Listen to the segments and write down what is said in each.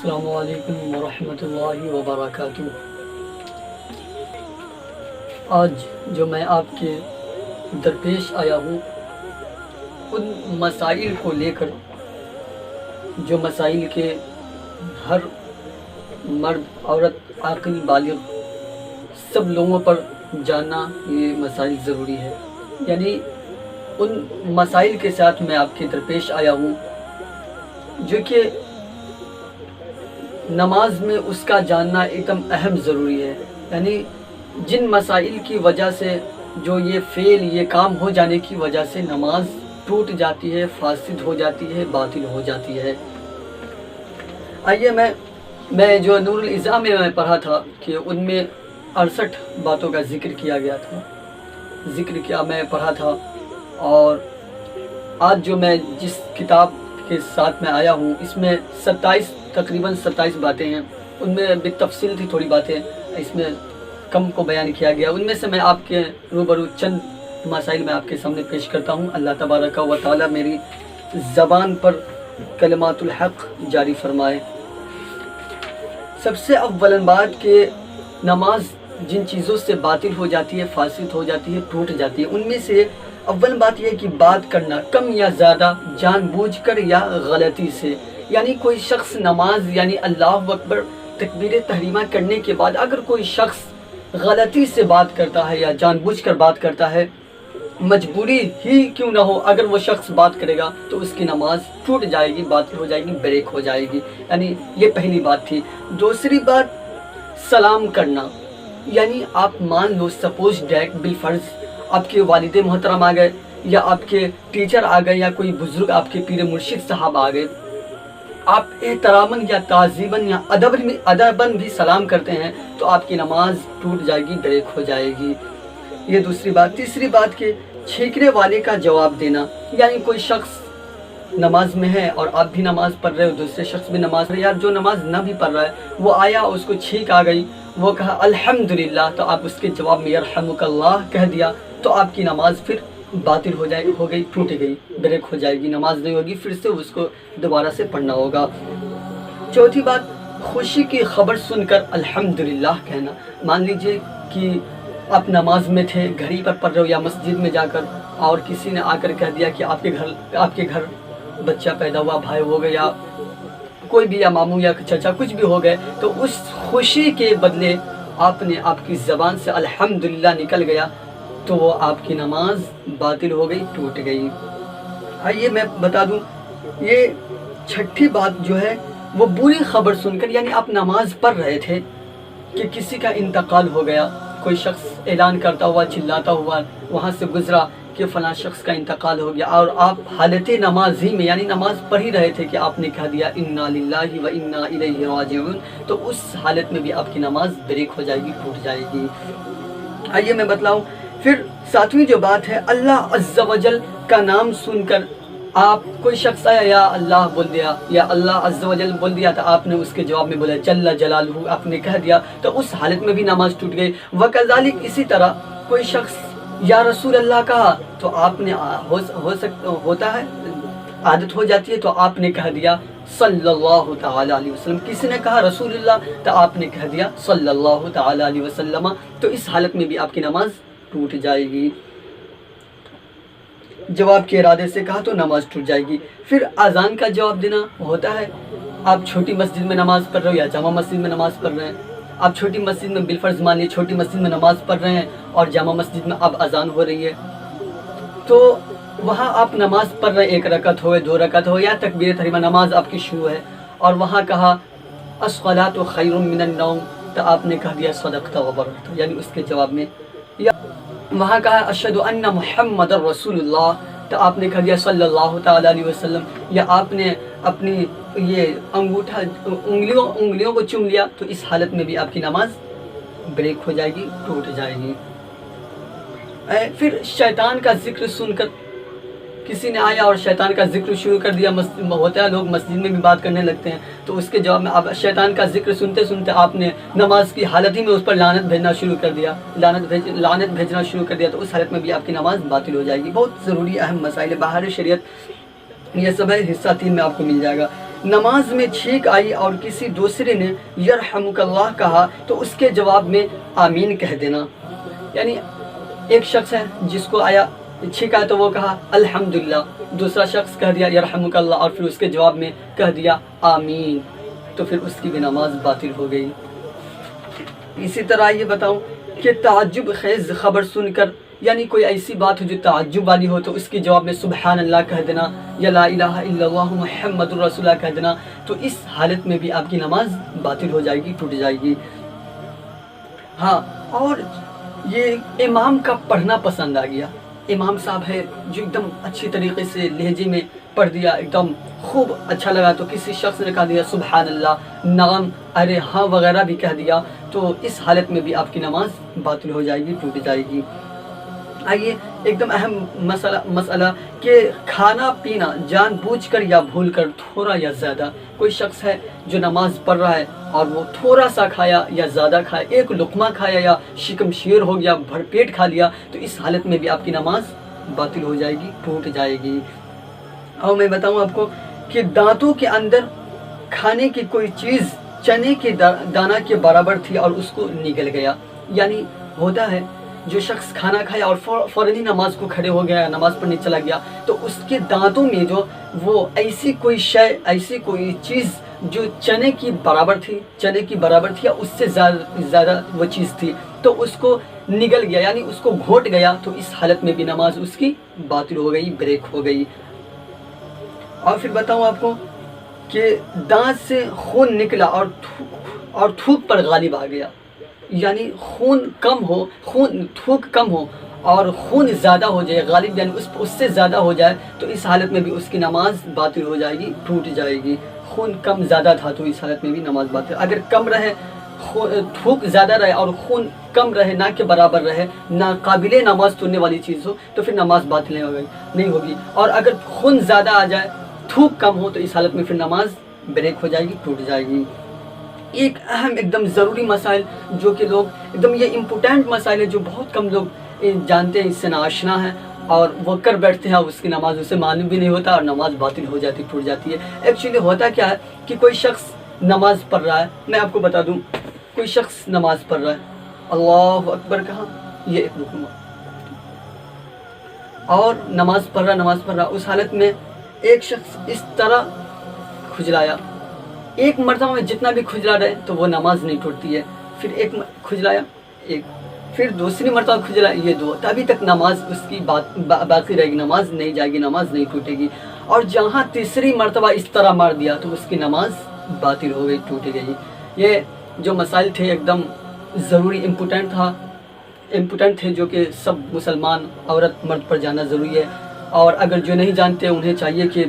السلام علیکم ورحمۃ اللہ وبرکاتہ۔ آج جو میں آپ کے درپیش آیا ہوں ان مسائل کو لے کر، جو مسائل کے ہر مرد عورت عاقل بالغ سب لوگوں پر جاننا یہ مسائل ضروری ہے۔ یعنی ان مسائل کے ساتھ میں آپ کے درپیش آیا ہوں جو کہ نماز میں اس کا جاننا ایک دم اہم ضروری ہے۔ یعنی جن مسائل کی وجہ سے جو یہ فعل یہ کام ہو جانے کی وجہ سے نماز ٹوٹ جاتی ہے، فاسد ہو جاتی ہے، باطل ہو جاتی ہے۔ آئیے میں جو نور الازام میں پڑھا تھا کہ ان میں 68 باتوں کا ذکر کیا گیا تھا، میں پڑھا تھا، اور آج جو میں جس کتاب کے ساتھ میں آیا ہوں اس میں تقریباً 27 باتیں ہیں۔ ان میں بالتفصیل تھی تھوڑی باتیں، اس میں کم کو بیان کیا گیا۔ ان میں سے میں آپ کے روبرو چند مسائل میں آپ کے سامنے پیش کرتا ہوں۔ اللہ تبارک و تعالی میری زبان پر کلمات الحق جاری فرمائے۔ سب سے اول بات کہ نماز جن چیزوں سے باطل ہو جاتی ہے، فاسد ہو جاتی ہے، ٹوٹ جاتی ہے، ان میں سے اول بات یہ ہے کہ بات کرنا کم یا زیادہ، جان بوجھ کر یا غلطی سے۔ یعنی کوئی شخص نماز یعنی اللہ اکبر تکبیر تحریمہ کرنے کے بعد اگر کوئی شخص غلطی سے بات کرتا ہے یا جان بوجھ کر بات کرتا ہے، مجبوری ہی کیوں نہ ہو، اگر وہ شخص بات کرے گا تو اس کی نماز ٹوٹ جائے گی، باطل ہو جائے گی، بریک ہو جائے گی۔ یعنی یہ پہلی بات تھی۔ دوسری بات سلام کرنا، یعنی آپ مان لو سپوز ڈیٹ بالفرض آپ کے والد محترم آ گئے یا آپ کے ٹیچر آ گئے یا کوئی بزرگ آپ کے پیر مرشد صاحب آ گئے، آپ احتراماً یا تعظیماً یا ادباً بھی سلام کرتے ہیں تو آپ کی نماز ٹوٹ جائے گی، بریک ہو جائے گی۔ یہ دوسری بات۔ تیسری بات کہ چھینکنے والے کا جواب دینا، یعنی کوئی شخص نماز میں ہے اور آپ بھی نماز پڑھ رہے ہو، دوسرے شخص بھی نماز پڑھ رہے، یا جو نماز نہ بھی پڑھ رہا ہے وہ آیا، اس کو چھینک آ گئی، وہ کہا الحمدللہ، تو آپ اس کے جواب میں یرحمک اللہ کہہ دیا تو آپ کی نماز پھر باطل ہو گئی، ٹوٹ گئی، بریک ہو جائے گی، نماز نہیں ہوگی، پھر سے اس کو دوبارہ سے پڑھنا ہوگا۔ چوتھی بات خوشی کی خبر سن کر الحمدللہ کہنا۔ مان لیجئے کہ آپ نماز میں تھے، گھڑی پر پڑھ رہے ہو یا مسجد میں جا کر، اور کسی نے آ کر کہہ دیا کہ آپ کے گھر بچہ پیدا ہوا، بھائی ہو گئے، یا کوئی بھی، یا ماموں یا چچا کچھ بھی ہو گئے، تو اس خوشی کے بدلے آپ کی زبان سے الحمدللہ نکل گیا تو وہ آپ کی نماز باطل ہو گئی، ٹوٹ گئی۔ آئیے میں بتا دوں، یہ چھٹی بات جو ہے وہ بری خبر سن کر، یعنی آپ نماز پڑھ رہے تھے کہ کسی کا انتقال ہو گیا، کوئی شخص اعلان کرتا ہوا، چلاتا ہوا وہاں سے گزرا کہ فلاں شخص کا انتقال ہو گیا، اور آپ حالت نماز ہی میں یعنی نماز پڑھ ہی رہے تھے کہ آپ نے کہہ دیا انا للہ و انا الیہ راجعون، تو اس حالت میں بھی آپ کی نماز بریک ہو جائے گی، ٹوٹ جائے گی۔ آئیے میں بتلاؤں۔ پھر ساتویں جو بات ہے، اللہ عز و جل کا نام سن کر آپ کوئی شخص آیا یا اللہ بول دیا یا اللہ عز و جل بول دیا، تو آپ نے اس کے جواب میں بولا جل جلالہ، آپ نے کہہ دیا تو اس حالت میں بھی نماز ٹوٹ گئی۔ وکذالک، اسی طرح کوئی شخص یا رسول اللہ کہا تو آپ نے ہوتا ہے، عادت ہو جاتی ہے، تو آپ نے کہہ دیا صلی اللہ تعالی علیہ وسلم۔ کسی نے کہا رسول اللہ تو آپ نے کہہ دیا صلی اللہ تعالی علیہ وسلم، تو اس حالت میں بھی آپ کی نماز ٹوٹ جائے گی۔ جواب کے ارادے سے کہا تو نماز ٹوٹ جائے گی۔ پھر اذان کا جواب دینا ہوتا ہے، آپ چھوٹی مسجد میں نماز پڑھ رہے ہو یا جامع مسجد میں نماز پڑھ رہے ہیں، آپ چھوٹی مسجد میں بالفرض مانیے چھوٹی مسجد میں نماز پڑھ رہے ہیں اور جامع مسجد میں اب اذان ہو رہی ہے، تو وہاں آپ نماز پڑھ رہے ہیں، 1 رکعت ہو، 2 رکعت ہو، یا تکبیر تحریمہ نماز آپ کی شروع ہے، اور وہاں کہا الصلاۃ خیر من النوم، تو آپ نے کہہ دیا صدقت وبررت، یعنی اس کے جواب میں، یا وہاں کہا اشہد ان محمد رسول اللہ، تو آپ نے کہہ دیا صلی اللہ تعالی علیہ وسلم، یا آپ نے اپنی یہ انگلیوں کو چوم لیا، تو اس حالت میں بھی آپ کی نماز بریک ہو جائے گی، ٹوٹ جائے گی۔ پھر شیطان کا ذکر سن کر کسی نے آیا اور شیطان کا ذکر شروع کر دیا، ہوتا ہے لوگ مسجد میں بھی بات کرنے لگتے ہیں، تو اس کے جواب میں آپ شیطان کا ذکر سنتے سنتے آپ نے نماز کی حالت ہی میں اس پر لعنت بھیجنا شروع کر دیا، لعنت بھیجنا شروع کر دیا، تو اس حالت میں بھی آپ کی نماز باطل ہو جائے گی۔ بہت ضروری اہم مسائل ہے، باہر شریعت یہ سب ہے، حصہ 3 میں آپ کو مل جائے گا۔ نماز میں چھینک آئی اور کسی دوسرے نے یرحمک اللہ کہا تو اس کے جواب میں آمین کہہ دینا. یعنی ایک شخص ہے جس کو آیا چھینک آیا تو وہ کہا الحمدللہ، دوسرا شخص کہہ دیا یرحمک اللہ اور پھر اس کے جواب میں کہہ دیا آمین، تو پھر اس کی بھی نماز باطل ہو گئی. اسی طرح یہ بتاؤں کہ تعجب خیز خبر سن کر، یعنی کوئی ایسی بات ہو جو تعجب والی ہو، تو اس کے جواب میں سبحان اللہ کہہ دینا یا لا الہ الا اللہ محمد الرسول اللہ کہہ دینا، تو اس حالت میں بھی آپ کی نماز باطل ہو جائے گی، ٹوٹ جائے گی. ہاں، اور یہ امام کا پڑھنا پسند آ گیا. امام صاحب ہے جو ایک دم اچھی طریقے سے لہجے میں پڑھ دیا، ایک دم خوب اچھا لگا، تو کسی شخص نے کہا دیا سبحان اللہ، نعم، ارے ہاں وغیرہ بھی کہہ دیا، تو اس حالت میں بھی آپ کی نماز باطل ہو جائے گی، ٹوٹ جائے گی. آئیے ایک دم اہم مسئلہ کہ کھانا پینا جان بوجھ کر یا بھول کر، تھوڑا یا زیادہ. کوئی شخص ہے جو نماز پڑھ رہا ہے اور وہ تھوڑا سا کھایا یا زیادہ کھایا، ایک لقمہ کھایا یا شکم شیر ہو گیا، بھر پیٹ کھا لیا، تو اس حالت میں بھی آپ کی نماز باطل ہو جائے گی، ٹوٹ جائے گی. اور میں بتاؤں آپ کو کہ دانتوں کے اندر کھانے کی کوئی چیز چنے کے دانہ کے برابر تھی اور اس کو نگل گیا. یعنی ہوتا ہے جو شخص کھانا کھایا اور فوراً نماز کو کھڑے ہو گیا، نماز پڑھنے چلا گیا، تو اس کے دانتوں میں جو وہ ایسی کوئی شے، ایسی کوئی چیز جو چنے کی برابر تھی یا اس سے زیادہ وہ چیز تھی، تو اس کو نگل گیا، یعنی اس کو گھوٹ گیا، تو اس حالت میں بھی نماز اس کی باطل ہو گئی، بریک ہو گئی. اور پھر بتاؤں آپ کو کہ دانت سے خون نکلا اور تھوک پر غالب آ گیا. یعنی تھوک کم ہو اور خون زیادہ ہو جائے، غالب یعنی اس سے زیادہ ہو جائے، تو اس حالت میں بھی اس کی نماز باطل ہو جائے گی، ٹوٹ جائے گی. خون کم زیادہ تھا تو اس حالت میں بھی نماز باطل. اگر کم رہے، تھوک زیادہ رہے اور خون کم رہے، نہ کے برابر رہے، نہ قابل نماز توڑنے والی چیز ہو، تو پھر نماز باطل نہیں ہوگی. اور اگر خون زیادہ آ جائے، تھوک کم ہو، تو اس حالت میں پھر نماز بریک ہو جائے گی، ٹوٹ جائے گی. ایک اہم ایک دم ضروری مسائل جو کہ لوگ ایک دم یہ امپورٹنٹ مسائل ہے جو بہت کم لوگ جانتے ہیں، اس سے ناآشنا ہیں اور وہ کر بیٹھتے ہیں، اس کی نماز اسے معلوم بھی نہیں ہوتا اور نماز باطل ہو جاتی، ٹوٹ جاتی ہے. ایکچولی ہوتا کیا ہے کہ کوئی شخص نماز پڑھ رہا ہے، میں آپ کو بتا دوں، کوئی شخص نماز پڑھ رہا ہے، اللہ اکبر کہا، یہ ایک رکن، اور نماز پڑھ رہا، اس حالت میں ایک شخص اس طرح کھجلایا، ایک مرتبہ میں جتنا بھی کھجلا رہے تو وہ نماز نہیں ٹوٹتی ہے. پھر ایک کھجلایا، پھر دوسری مرتبہ کھجلایا، یہ دو، تبھی تک نماز اس کی باقی رہے گی، نماز نہیں جائے گی، نماز نہیں ٹوٹے گی. اور جہاں تیسری مرتبہ اس طرح مار دیا تو اس کی نماز باطل ہو گئی، ٹوٹ گئی. یہ جو مسائل تھے ایک دم ضروری امپورٹنٹ تھے جو کہ سب مسلمان عورت مرد پر جاننا ضروری ہے. اور اگر جو نہیں جانتے انہیں چاہیے کہ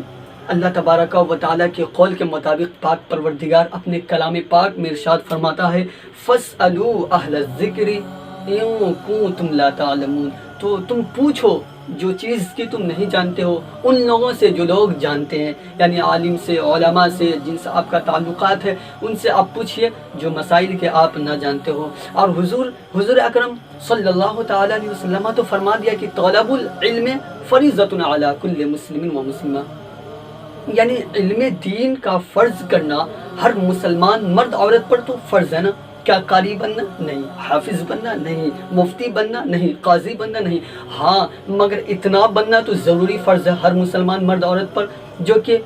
اللہ تبارک و تعالیٰ کے قول کے مطابق پاک پروردگار اپنے کلام پاک میں ارشاد فرماتا ہے فَاسْأَلُوا أَهْلَ الذِّكْرِ إِن كُنتُمْ لَا تَعْلَمُونَ، تو تم پوچھو جو چیز کی تم نہیں جانتے ہو ان لوگوں سے جو لوگ جانتے ہیں، یعنی عالم سے، علماء سے، جن سے آپ کا تعلقات ہے، ان سے آپ پوچھئے جو مسائل کے آپ نہ جانتے ہو. اور حضور اکرم صلی اللہ تعالیٰ علیہ وسلم تو فرما دیا کہ طلب العلم فریضۃ علی کل مسلم و مسلمہ، یعنی علم دین کا فرض کرنا ہر مسلمان مرد عورت پر تو فرض ہے نا. کیا قاری بننا؟ نہیں. حافظ بننا؟ نہیں. مفتی بننا؟ نہیں. قاضی بننا؟ نہیں. ہاں مگر اتنا بننا تو ضروری فرض ہے ہر مسلمان مرد عورت پر، جو کہ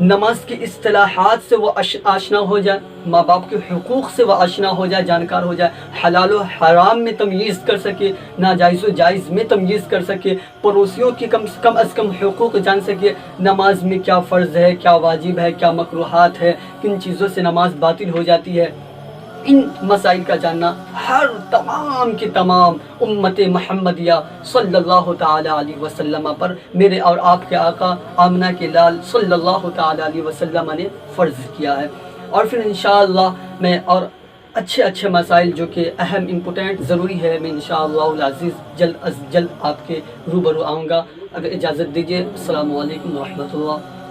نماز کی اصطلاحات سے وہ آشنا ہو جائے، ماں باپ کے حقوق سے وہ آشنا ہو جائے، جانکار ہو جائے، حلال و حرام میں تمیز کر سکے، ناجائز و جائز میں تمیز کر سکے، پڑوسیوں کی کم از کم حقوق جان سکے، نماز میں کیا فرض ہے، کیا واجب ہے، کیا مکروہات ہے، کن چیزوں سے نماز باطل ہو جاتی ہے. ان مسائل کا جاننا ہر تمام کی تمام امت محمدیہ صلی اللہ تعالی علیہ وسلم پر میرے اور آپ کے آقا آمنہ کے لال صلی اللہ تعالی علیہ وسلم نے فرض کیا ہے. اور پھر انشاءاللہ میں اور اچھے مسائل جو کہ اہم امپورٹنٹ ضروری ہے، میں انشاءاللہ العزیز جلد از جلد آپ کے روبرو آؤں گا. اب اجازت دیجیے. السلام علیکم ورحمۃ اللہ.